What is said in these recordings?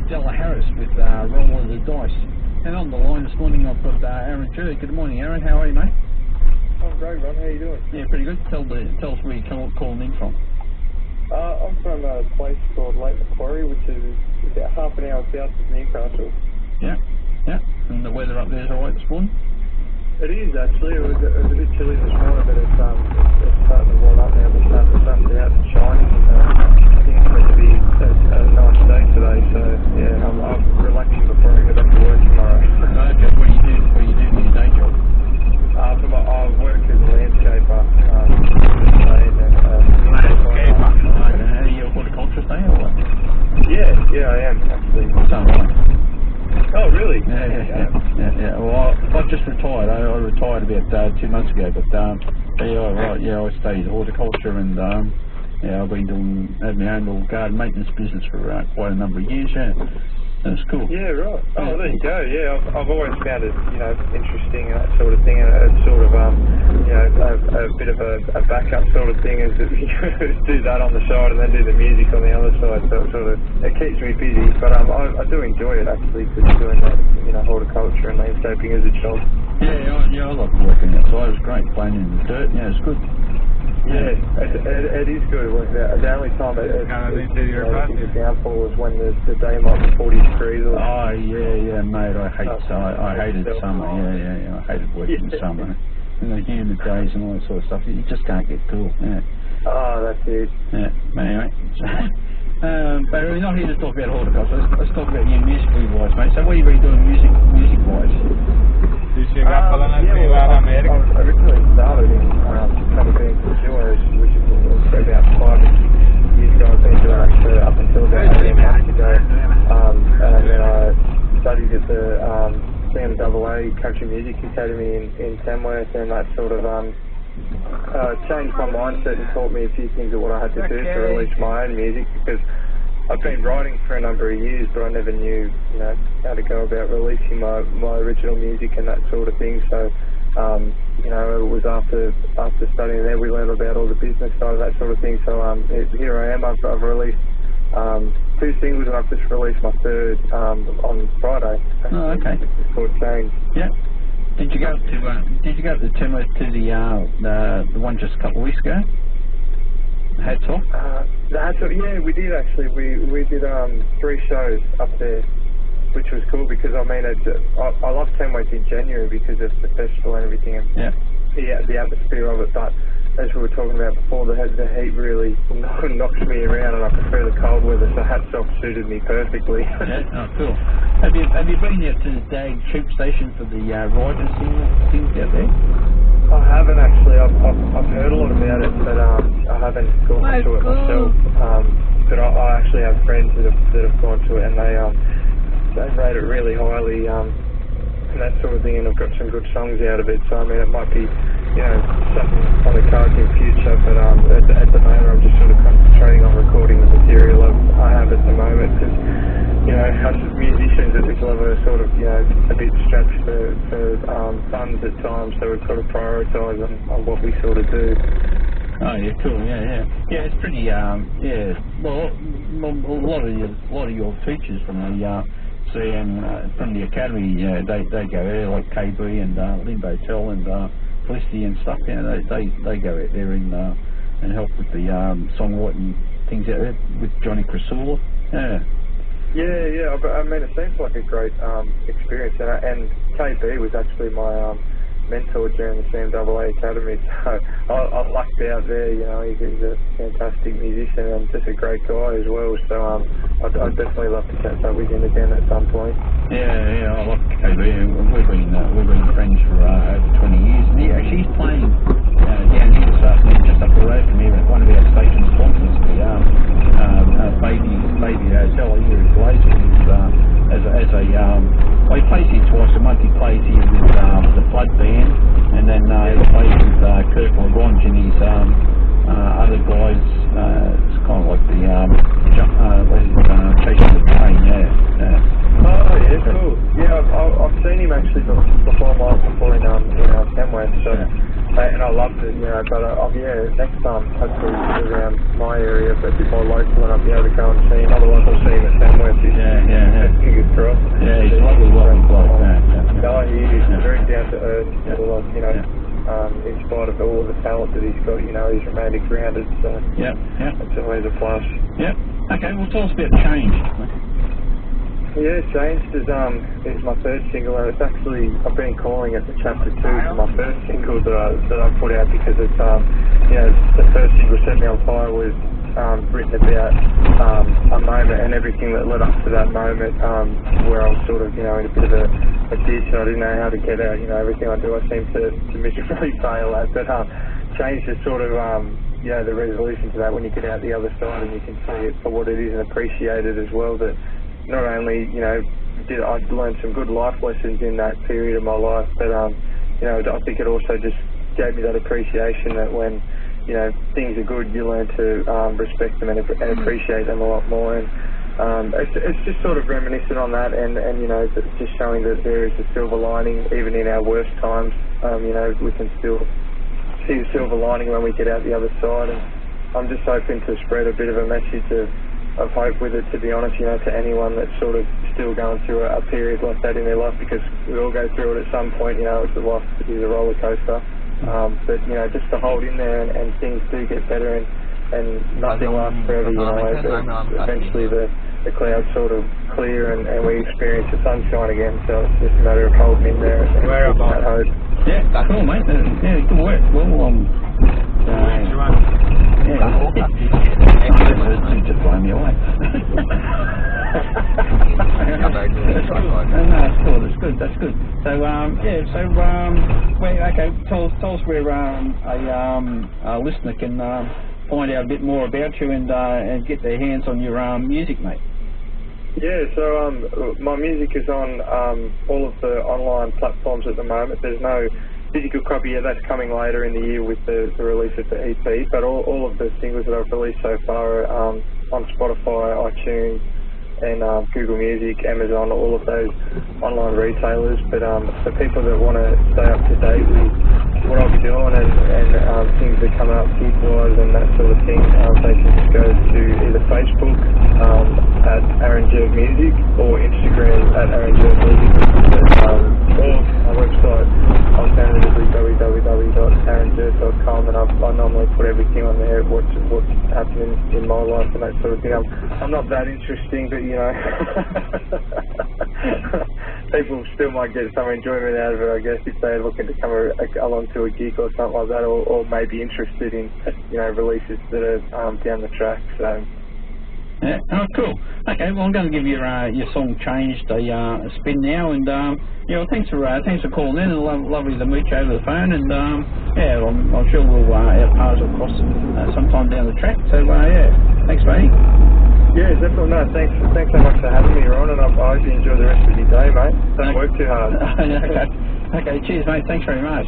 Della Harris with Roll of the Dice. And on the line this morning I've got Aaron Jury. Good morning, Aaron. How are you, mate? I'm great, Ron. How are you doing? Yeah, pretty good. Tell us where you're calling in from. I'm from a place called Lake Macquarie, which is about half an hour south of Newcastle. Yeah. And the weather up there is alright this morning? It is, actually. It was a bit chilly this morning, but it's starting to warm up now. The sun's out and shining. I think it's meant to be a nice day today, so yeah, I'm relaxing before I go back to work tomorrow. Okay, what do you do in your day job? I work as a landscaper. Are you a horticulturist, are you, or what? Yeah, I am, actually. So am I. Oh, really? Yeah. Well, I just retired. I retired about 2 months ago, but I studied horticulture and I've been having my own little garden maintenance business for quite a number of years. Yeah, that's cool. Yeah, right. Oh, there you go. Yeah, I've always found it, interesting and that sort of thing, and it's sort of, a bit of a backup sort of thing is that do that on the side and then do the music on the other side. So it keeps me busy. But I do enjoy it actually, because doing that, horticulture and landscaping as a job. Yeah, I like working outside. It's great playing in the dirt. Yeah, it's good. Yeah, it is good. The only time it's downfall is when the day might be 40 degrees. Oh, yeah, mate. I hated summer. Yeah. I hated working in summer. And the humid days and all that sort of stuff. You just can't get cool. Yeah. Oh, that's it. Yeah, anyway. But we're not here to talk about horticulture. Let's talk about you musically wise, mate. So what have you been doing music wise? I originally started in cover bands and duos, which is about 5 years ago. I've been doing it up until about 18 months ago. And then I studied at the CMAA Country Music Academy in Tamworth, and that sort of changed my mindset and taught me a few things of what I had to do to release my own music, because I've been writing for a number of years, but I never knew, how to go about releasing my original music and that sort of thing. So, it was after studying there, we learned about all the business side of that sort of thing. So, here I am. I've released 2 singles, and I've just released my third on Friday. Oh, okay. It's called Change. Yeah. Did you go to the Timber to the one just a couple of weeks ago? Hats off? Yeah, we did actually. We did 3 shows up there, which was cool, because I love Tamworth in January because of the festival and everything, and the atmosphere of it. But as we were talking about before, the heat really knocks me around, and I prefer the cold weather. So hats off suited me perfectly. Yeah, oh, cool. Have you been out to the Dag Troop Station for the riders things out there? I haven't actually. I've heard a lot about it, but I haven't gone to it myself. But I actually have friends that have gone to it, and they rate it really highly, and that sort of thing. And I've got some good songs out of it. So it might be, something on the cards in future. But at the moment, I'm just sort of concentrating on recording the material I have at the moment, because us musicians at this level are sort of, a bit strapped for funds at times, so we've got to prioritise on what we sort of do. Oh yeah, cool. Yeah. It's pretty. Well, a lot of your teachers from the from the academy, they go there, like KB and Limbo Tell and Felicity and stuff. They go out there and help with the songwriting things out there with Johnny Crisula. Yeah, it seems like a great experience, and KB was actually my mentor during the CMAA Academy, so I lucked out there. He's a fantastic musician and just a great guy as well, so I'd definitely love to catch up with him again at some point. Yeah, I like KB. We've been friends for over 20 years, and he's playing down here this afternoon, just up the road from here at one of our station sponsors, the Baby Hotel here in Brasileiro. He plays here twice a month. He plays here with the Flood Band, and then he plays with Kirk Lagrange and his other guys. It's kind of like the Chasing the Train. Oh yeah, cool. Yeah, I've seen him actually before in Tamworth. So. And I loved it, but next time, hopefully around my area, but a bit more local, and I'll be able to go and see him. Otherwise I'll see him at Tamworth. Yeah, he's a lovely bloke. No, he's very down to earth, you know, in spite of all the talent that he's got, you know, he's romantic grounded, so it's always a plus. Okay, well tell us about Changed. Yeah, Changed is my third single, and it's actually, I've been calling it the chapter 2 for my first single that I put out, because it's you know, the first single, Set Me On Fire, was written about a moment and everything that led up to that moment, where I was sort of, you know, in a bit of a ditch and I didn't know how to get out. You know, everything I do I seem to miserably fail at, but Changed is sort of you know, the resolution to that, when you get out the other side and you can see it for what it is and appreciate it as well. That not only, you know, did I learn some good life lessons in that period of my life, but you know, I think it also just gave me that appreciation that when, you know, things are good, you learn to respect them and appreciate them a lot more. And it's just sort of reminiscent on that, and you know, just showing that there is a silver lining even in our worst times. You know, we can still see the silver lining when we get out the other side. And I'm just hoping to spread a bit of a message of hope with it, to be honest, you know, to anyone that's sort of still going through a period like that in their life, because we all go through it at some point. You know, it's life is a roller coaster. But you know, just to hold in there, and things do get better, and nothing lasts forever. You know, eventually the clouds sort of clear, and we experience the sunshine again. So it's just a matter of holding in there and that hope. Yeah, cool, mate. Yeah, good work. Well, just blow me away. That's good. So, okay, tell us where a listener can find out a bit more about you and get their hands on your music, mate. Yeah, so my music is on all of the online platforms at the moment. There's no physical copy yet. That's coming later in the year with the release of the EP, but all of the singles that I've released so far are on Spotify, iTunes, and Google Music, Amazon, all of those online retailers. But for people that want to stay up to date with what I'll be doing and things that come up gig-wise and that sort of thing, they can just go to either Facebook at Aaron Jerv Music or Instagram at Aaron Jerv Music, or my website alternatively www.aaronjerv.com, and I normally put everything on there, what's happening in my life and that sort of thing. I'm not that interesting, but you know, people still might get some enjoyment out of it, I guess, if they're looking to come along to a gig or something like that, or maybe interested in, you know, releases that are down the track. So. Yeah. Oh, cool. Okay. Well, I'm going to give your song "Changed" a spin now, and yeah, well, thanks for calling in, and lovely to meet you over the phone, and yeah, I'm sure we'll our paths will cross sometime down the track. So yeah, thanks, mate. Yeah, definitely. No, thanks so much for having me, Ron, and I hope you enjoy the rest of your day, mate. Don't work too hard. Okay. Cheers, mate. Thanks very much.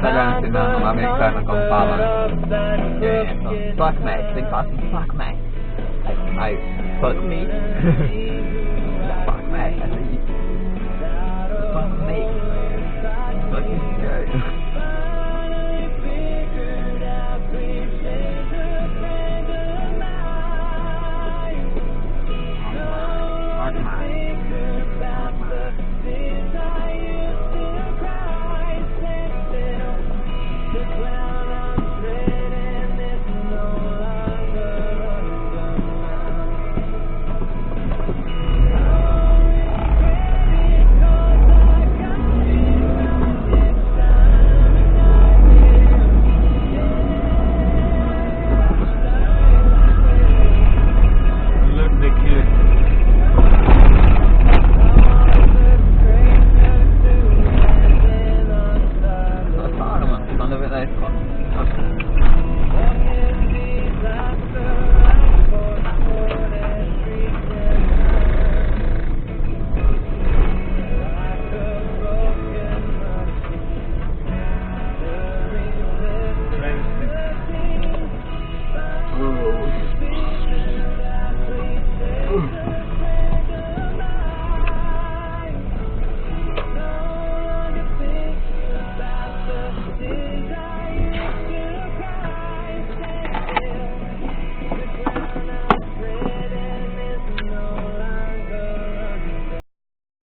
Behind my mixer con Paula. Fuck me, think fuck me. I fuck me.